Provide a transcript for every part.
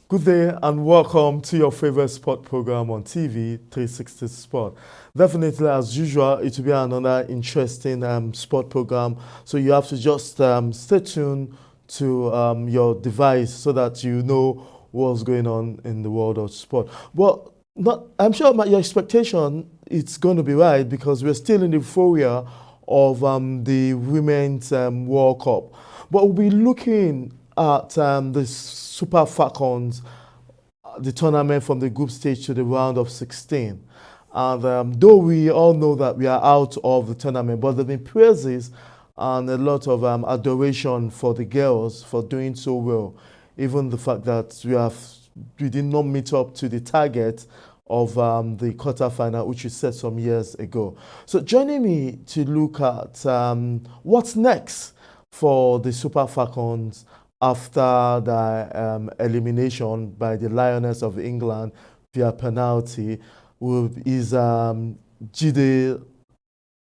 Good day and welcome to your favorite sport program on TV, 360 Sport. Definitely, as usual, it will be another interesting sport program. So you have to just stay tuned to your device so that you know what's going on in the world of sport. But not, I'm sure your expectation it's going to be right because we're still in the euphoria of the Women's World Cup. But we'll be looking at the Super Falcons, the tournament from the group stage to the round of 16. And though we all know that we are out of the tournament, but there have been praises and a lot of adoration for the girls for doing so well. Even the fact that we did not meet up to the target of the quarterfinal, which we set some years ago. So joining me to look at what's next for the Super Falcons after the elimination by the Lioness of England via penalty is Jide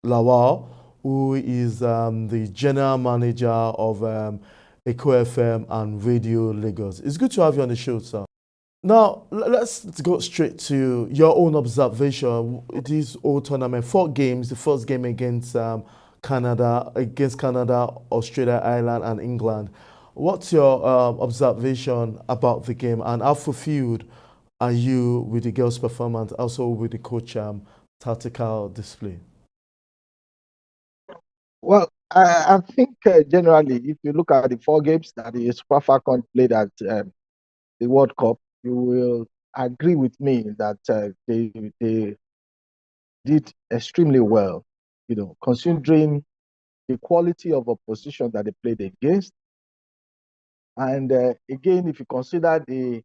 Lawal, who is the general manager of Echo FM and Radio Lagos. It's good to have you on the show, sir. Now, let's go straight to your own observation. This whole tournament, 4 games. The first game against Canada, Australia, Ireland, and England. What's your observation about the game, and how fulfilled are you with the girls' performance, also with the coach tactical display? Well, I think generally, if you look at the 4 games that the Super Falcons played at the World Cup, you will agree with me that they did extremely well. Considering the quality of opposition that they played against, and again, if you consider the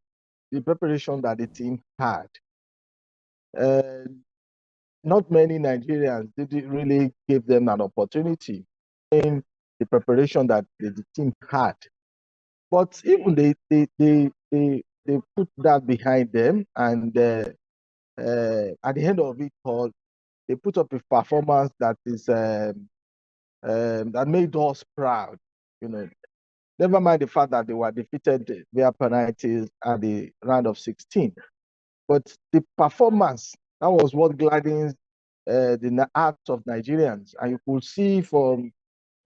preparation that the team had, uh, not many Nigerians didn't really give them an opportunity in the preparation that the team had. But even they put that behind them, and at the end of it all, they put up a performance that is that made us proud. You know, never mind the fact that they were defeated via penalties at the round of 16, but the performance that was what gladdens the hearts of Nigerians, and you could see from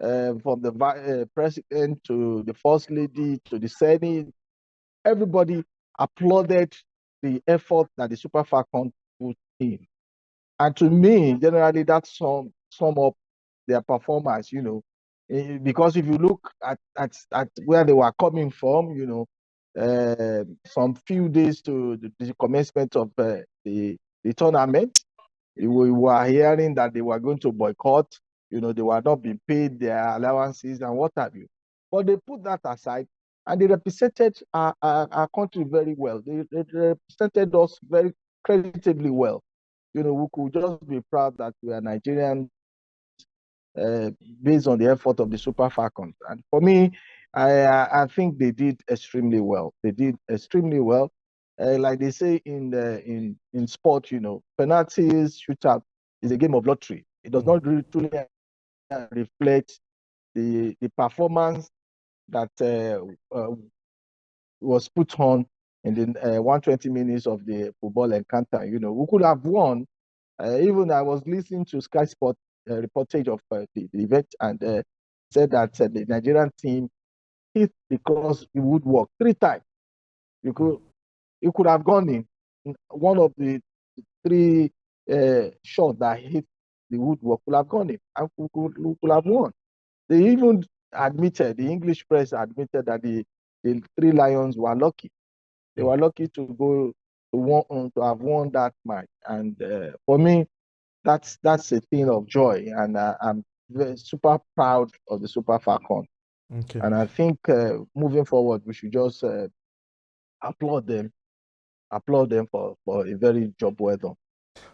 the president to the first lady to the Senate, everybody applauded the effort that the Super Falcons put in. And to me, generally, that sum up their performance, because if you look at where they were coming from, some few days to the commencement of the tournament, we were hearing that they were going to boycott, they were not being paid their allowances and what have you. But they put that aside and they represented our country very well. They represented us very creditably well. We could just be proud that we are Nigerian uh, based on the effort of the Super Falcons. And for me, I think they did extremely well. They did extremely well. Like they say in sport, penalties, shootout is a game of lottery. It does Mm. not really truly reflect the performance that was put on in the 120 minutes of the football encounter. We could have won. Even I was listening to Sky Sport reportage of the event, and said that the Nigerian team hit the cross the woodwork 3 times. You Mm. could you could have gone in. One of the 3 shots that hit the woodwork could have gone in, and we could have won. They even admitted, the English press admitted that the 3 Lions were lucky. They Mm. were lucky to have won that match. And for me, that's a thing of joy, and I'm super proud of the Super Falcon. Okay. And I think moving forward, we should just applaud them, for a very job well done.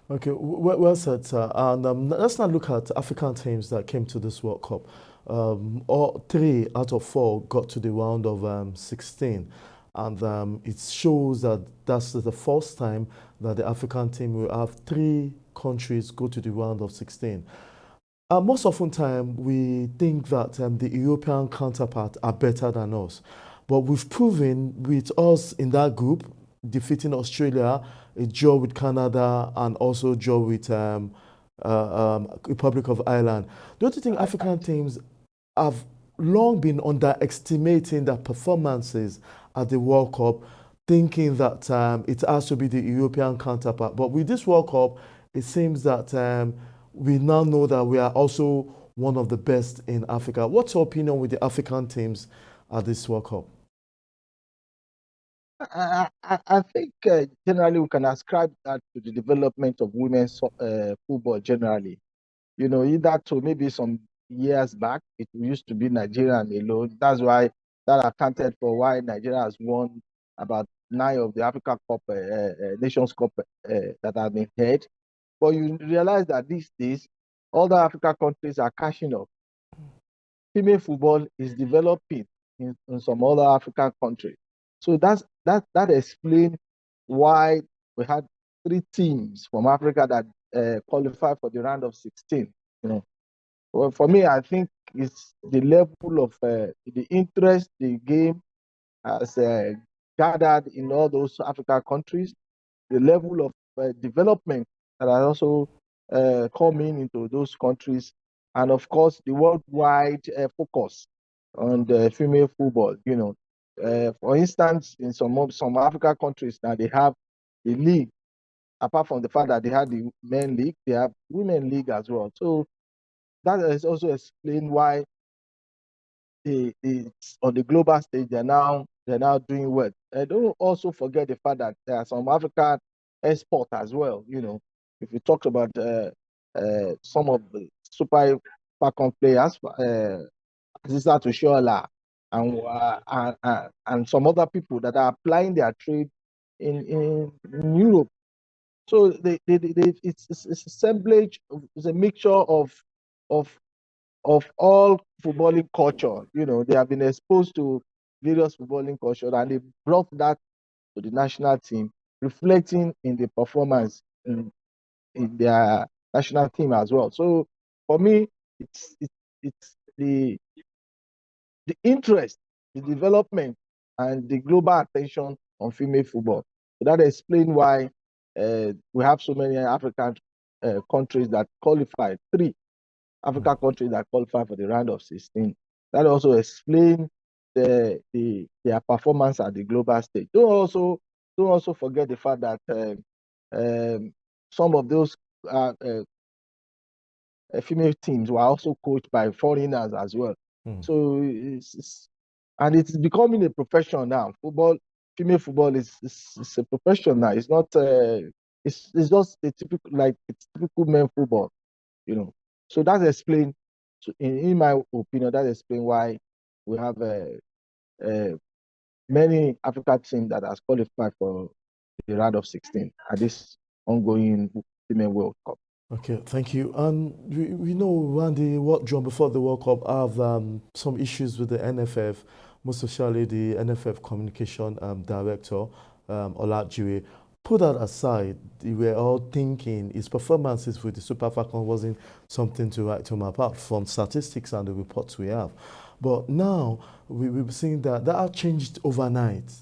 Okay, well said, sir. And let's now look at African teams that came to this World Cup. All 3 out of 4 got to the round of 16. And it shows that that's the first time that the African team will have 3 countries go to the round of 16. Most often time, we think that the European counterpart are better than us. But we've proven with us in that group, defeating Australia, a draw with Canada, and also draw with Republic of Ireland. Don't you think African teams have long been underestimating their performances at the World Cup, thinking that it has to be the European counterpart? But with this World Cup, it seems that we now know that we are also one of the best in Africa. What's your opinion with the African teams at this World Cup? I think generally we can ascribe that to the development of women's football generally. Either to maybe some years back, it used to be Nigeria alone. That's why that accounted for why Nigeria has won about 9 of the Africa Cup, Nations Cup that have been held. But you realize that these days, all the Africa countries are catching up. Female football is developing in some other African countries. So that explains why we had 3 teams from Africa that qualified for the round of 16. Well, for me, I think it's the level of the interest the game has gathered in all those African countries, the level of development that has also coming into those countries, and of course the worldwide focus on the female football. For instance, in some African countries now they have the league. Apart from the fact that they have the men league, they have women league as well. So that is also explained why it's on the global stage they're now doing well. Don't also forget the fact that there are some African export as well. If you talk about some of the Super Falcon players, Aziza Toshola, and some other people that are applying their trade in Europe. So it's assemblage, it's a mixture of of all footballing culture. They have been exposed to various footballing culture and they brought that to the national team, reflecting in the performance in their national team as well. So for me, it's the interest, the development, and the global attention on female football. So that explains why we have so many African countries that qualified, 3 African countries that qualify for the round of 16. That also explains their performance at the global stage. Don't also forget the fact that some of those female teams were also coached by foreigners as well. Mm. So and it's becoming a profession now. Female football is a profession now. It's not. It's just a typical men football. So that explains. So in my opinion, that explains why we have uh, many African teams that has qualified for the round of 16 at this ongoing Women World Cup. Okay, thank you. And we know when the World Drum before the World Cup have some issues with the NFF, most especially the NFF communication director, Olajuwe. Put that aside, we were all thinking his performances with the Super Falcons wasn't something to write home apart from statistics and the reports we have. But now we've seen that has changed overnight.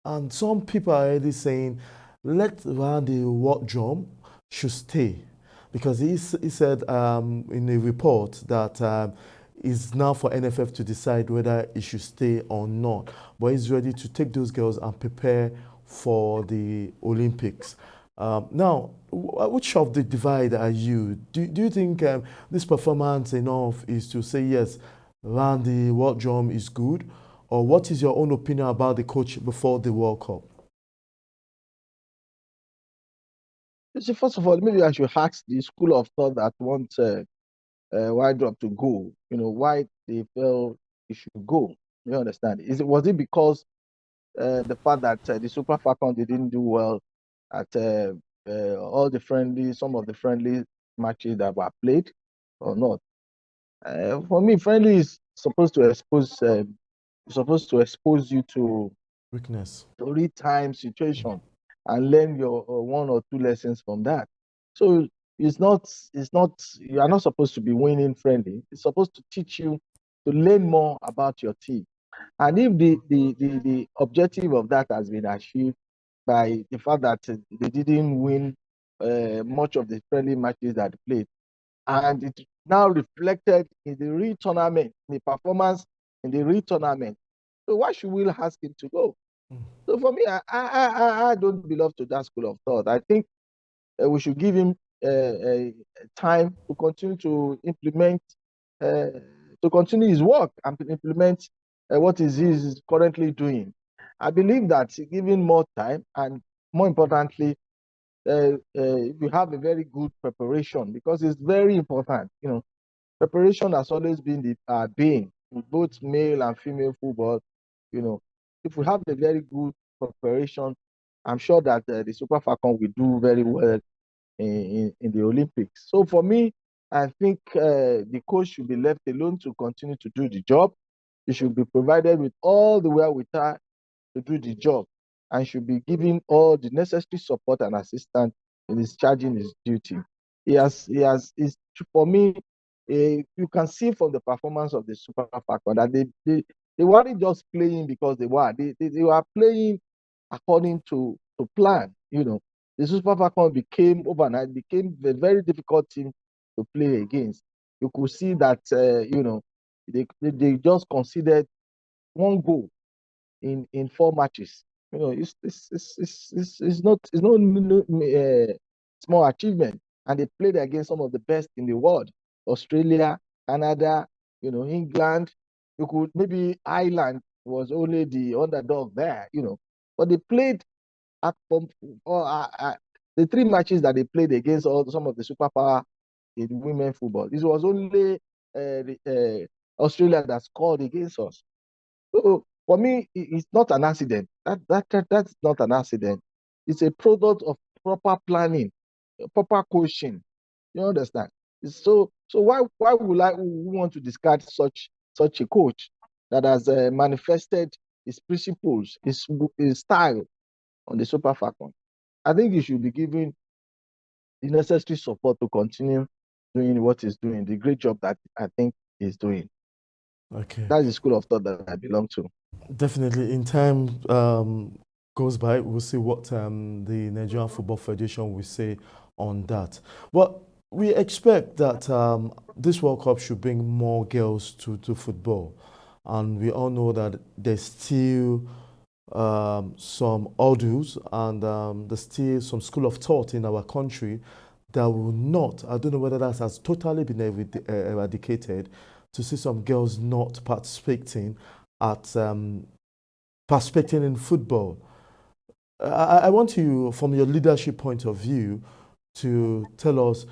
And some people are already saying, let Randy Drum should stay because he said in a report that it's now for NFF to decide whether he should stay or not. But he's ready to take those girls and prepare for the Olympics. Now, which of the divide are you? Do you think this performance enough is to say yes, Randy Drum is good? Or what is your own opinion about the coach before the World Cup? See, first of all, maybe I should ask the school of thought that wants Drop to go. Why they felt he should go. You understand? Was it because the fact that the Super Falcons didn't do well at some of the friendly matches that were played, or not? For me, friendly is supposed to expose you to Weakness. real time situation and learn your 1 or 2 lessons from that. So you are not supposed to be winning friendly. It's supposed to teach you to learn more about your team. And if the objective of that has been achieved by the fact that they didn't win much of the friendly matches that they played, and it now reflected in the real tournament, the performance in the real tournament. So why should we ask him to go? So for me, I don't belong to that school of thought. I think we should give him time to continue to implement, to continue his work and to implement what is he's currently doing. I believe that giving more time and more importantly, if you have a very good preparation, because it's very important. Preparation has always been the being in both male and female football. You know, if we have a very good preparation, I'm sure that the Super Falcon will do very well in the Olympics. So for me, I think the coach should be left alone to continue to do the job. He should be provided with all the wherewithal to do the job and should be given all the necessary support and assistance in discharging his duty. Is for me, you can see from the performance of the Super Falcon that they weren't just playing because they were playing according to plan. The Super Falcons became overnight became a very difficult team to play against. You could see that they just considered one goal in 4 matches. It's not small achievement, and they played against some of the best in the world: Australia, Canada, England. You could maybe Ireland was only the underdog there, but they played at or, the 3 matches that they played against some of the superpower in women football. This was only Australia that scored against us. So for me, it's not an accident. That's not an accident. It's a product of proper planning, proper coaching. You understand? So why would I want to discard such a coach that has manifested his principles, his style on the Super Falcon? I think he should be given the necessary support to continue doing what he's doing, the great job that I think he's doing. Okay. That's the school of thought that I belong to. Definitely, in time goes by, we'll see what the Nigerian Football Federation will say on that. But we expect that this World Cup should bring more girls to football. And we all know that there's still some hurdles and there's still some school of thought in our country that will not, I don't know whether that has totally been eradicated, to see some girls not at participating in football. I want you, from your leadership point of view, to tell us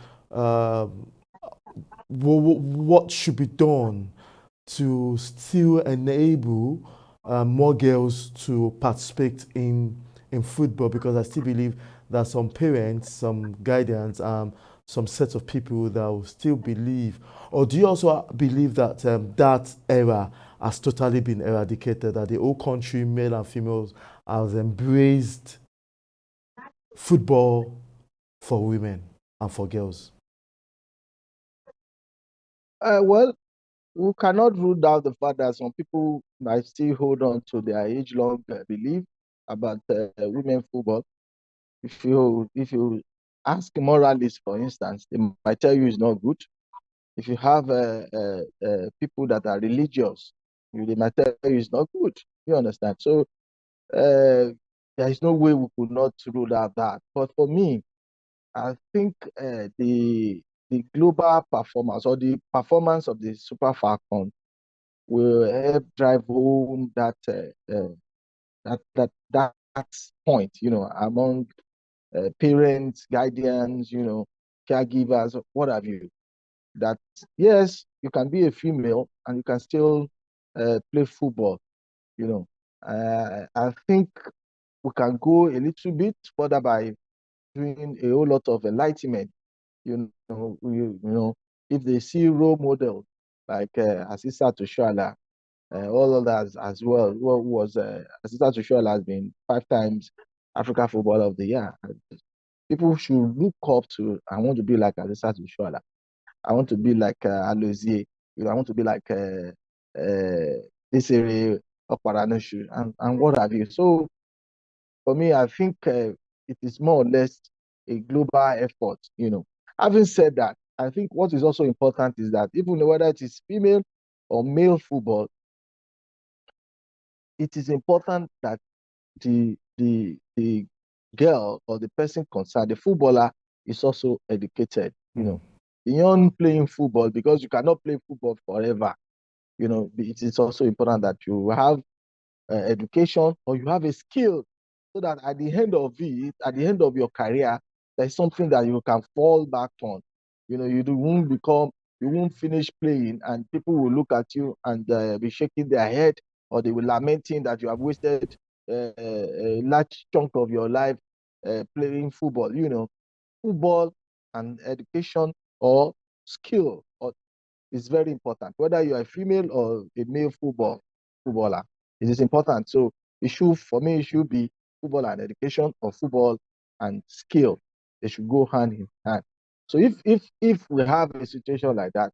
what should be done to still enable more girls to participate in football, because I still believe that some parents, some guardians, some sets of people that will still believe, or do you also believe that that era has totally been eradicated, that the whole country, male and females, has embraced football for women and for girls? Well, we cannot rule out the fact that some people might still hold on to their age-long belief about women football. If you ask moralists, for instance, they might tell you it's not good. If you have people that are religious, they might tell you it's not good. You understand? So there is no way we could not rule out that. But for me, I think the global performance or the performance of the Super Falcon will help drive home that point, among parents, guardians, caregivers, what have you. That yes, you can be a female and you can still play football. You know, I think we can go a little bit further by doing a whole lot of enlightenment. If they see role models like Asisa Toshuala, all others as well. What was Asisa Toshuala has been 5 times Africa Footballer of the Year. People should look up to. I want to be like Asisa Toshuala. I want to be like Alozie. I want to be like this area. Okparanoshu, and what have you. So for me, I think it is more or less a global effort. Having said that, I think what is also important is that even whether it is female or male football, it is important that the girl or the person concerned, the footballer, is also educated. Beyond playing football, because you cannot play football forever. It is also important that you have education or you have a skill, so that at the end of it, at the end of your career, there's something that you can fall back on. You won't finish playing and people will look at you and be shaking their head, or they will lamenting that you have wasted a large chunk of your life playing football. Football and education or skill is very important. Whether you are a female or a male footballer, it is important. So for me, it should be football and education or football and skill. They should go hand in hand. So if we have a situation like that,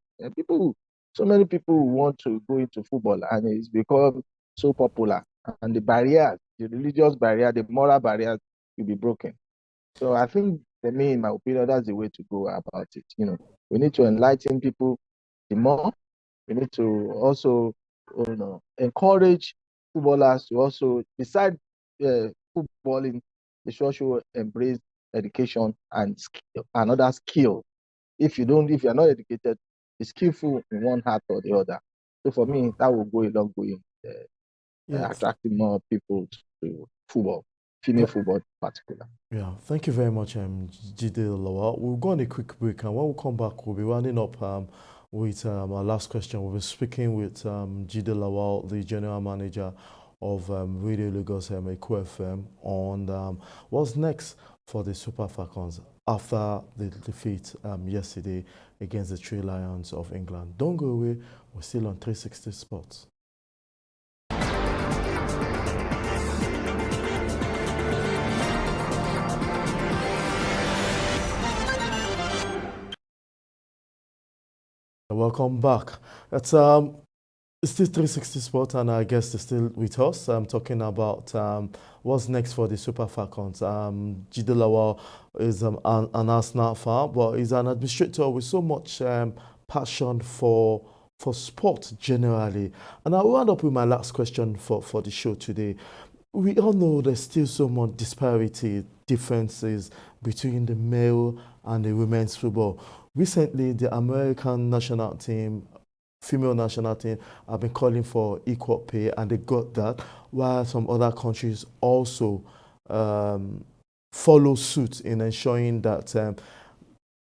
so many people want to go into football, and it's become so popular, and the barriers, the religious barrier, the moral barriers will be broken. So I think, for me, in my opinion, that's the way to go about it. We need to enlighten people the more. We need to also, encourage footballers to also, beside footballing, they should also embrace education and another skill. If you're not educated, be skillful in one part or the other. So for me, that will go a long way in Yeah, attracting more people to football, female yeah, football in particular. yeah. Thank you very much, Jide Lawal. We'll go on a quick break, and when we come back, we'll be running up with our last question. We'll be speaking with Jide Lawal, the general manager of Radio Lagos Echo FM, on what's next for the Super Falcons after the defeat yesterday against the Three Lions of England. Don't go away. We're still on 360 Sports. Welcome back. It's still 360 Sport, and our guest is still with us. I'm talking about what's next for the Super Falcons. Jide Lawal is an Arsenal fan, but he's an administrator with so much passion for sport generally. And I'll round up with my last question for the show today. We all know there's still so much disparity, differences between the male and the women's football. Recently, the American national team, female national team, have been calling for equal pay, and they got that, while some other countries also follow suit in ensuring that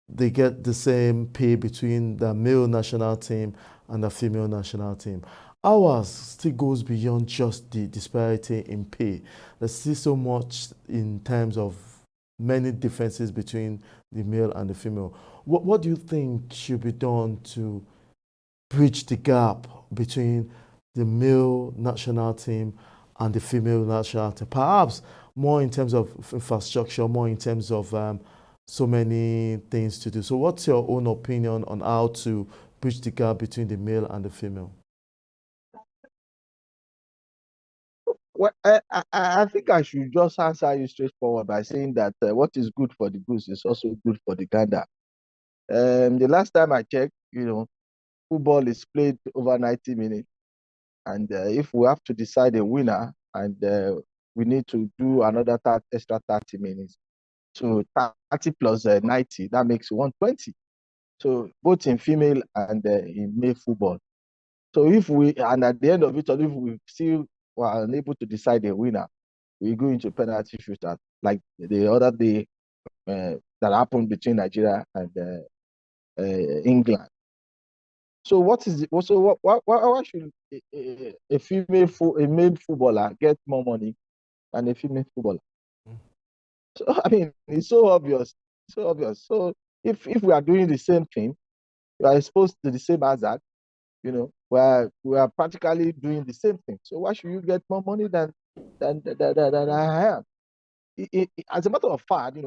they get the same pay between the male national team and the female national team. Ours still goes beyond just the disparity in pay. There's still so much in terms of many differences between the male and the female. What do you think should be done to bridge the gap between the male national team and the female national team? Perhaps more in terms of infrastructure, more in terms of so many things to do. So what's your own opinion on how to bridge the gap between the male and the female? Well, I think I should just answer you straightforward by saying that what is good for the goose is also good for the gander. The last time I checked, football is played over 90 minutes. And if we have to decide a winner, and we need to do another extra 30 minutes. So 30 plus 90, that makes 120. So both in female and in male football. So and at the end of it, if we still were unable to decide a winner, we go into penalty shootout, like the other day that happened between Nigeria and England. So why should a male footballer get more money than a female footballer? So I mean, it's so obvious, so obvious. So if we are doing the same thing, we are exposed to the same hazard, where we are practically doing the same thing. So why should you get more money than I am? As a matter of fact,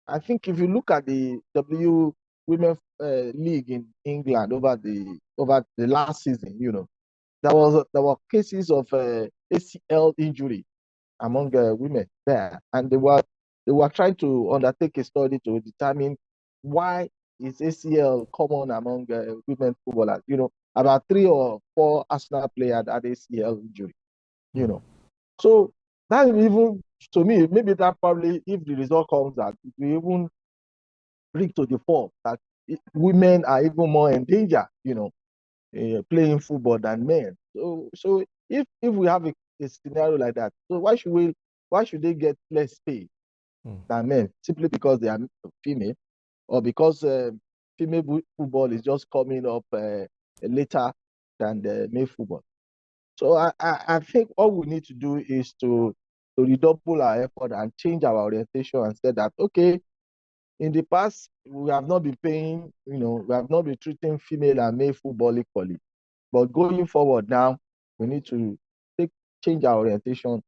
I think if you look at the Women League in England over the last season, there were cases of ACL injury among women there, and they were trying to undertake a study to determine why is ACL common among women footballers. About 3 or 4 Arsenal players had ACL injury. So that even to me, maybe that probably, if the result comes out, it will even bring to the fore that women are even more in danger, playing football than men. So if we have a scenario like that, so why should they get less pay than men simply because they are female, or because female football is just coming up later than the male football? So I think all we need to do is to redouble our effort and change our orientation and say that, okay, in the past, we have not been paying, we have not been treating female and male football equally. But going forward now, we need to change our orientation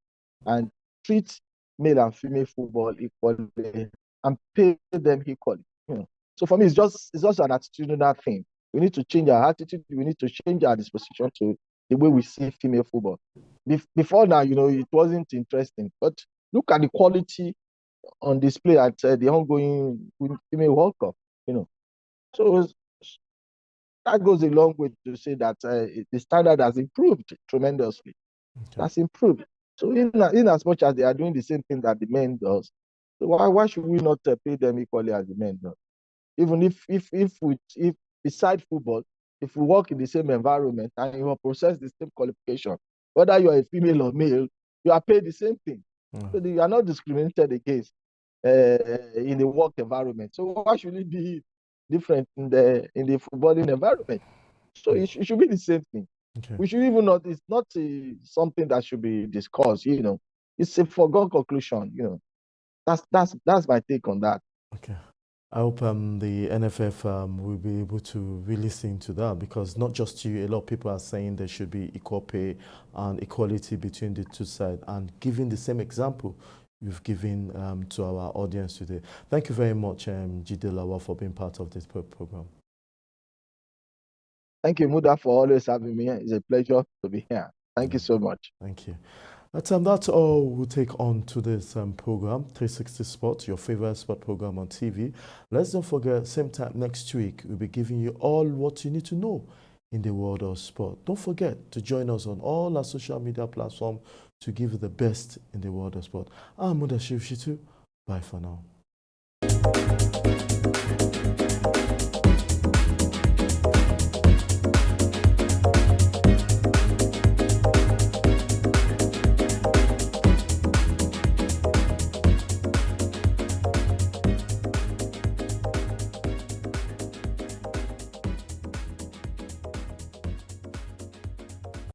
and treat male and female football equally and pay them equally. So for me, it's just an attitudinal thing. We need to change our attitude. We need to change our disposition to the way we see female football. Before now, it wasn't interesting. But look at the quality on display at the ongoing female World Cup. So that goes a long way to say that the standard has improved tremendously. Okay. That's improved. So in as much as they are doing the same thing that the men does, so why should we not pay them equally as the men do? Even if beside football, if we work in the same environment and you process the same qualification, whether you are a female or male, you are paid the same thing. So you are not discriminated against in the work environment. So why should it be different in the footballing environment? So it should be the same thing. Okay. We should even not. It's not something that should be discussed. It's a foregone conclusion. That's my take on that. Okay. I hope the NFF will be able to really listen to that, because not just you, a lot of people are saying there should be equal pay and equality between the two sides, and giving the same example you've given to our audience today. Thank you very much, Jide Lawa, for being part of this program. Thank you, Muda, for always having me. It's a pleasure to be here. Thank you so much. Thank you. That's all we'll take on to this program, 360 Sport, your favorite sport program on TV. Let's not forget, same time next week, we'll be giving you all what you need to know in the world of sport. Don't forget to join us on all our social media platforms to give you the best in the world of sport. I'm Muda Shivshitu. Bye for now.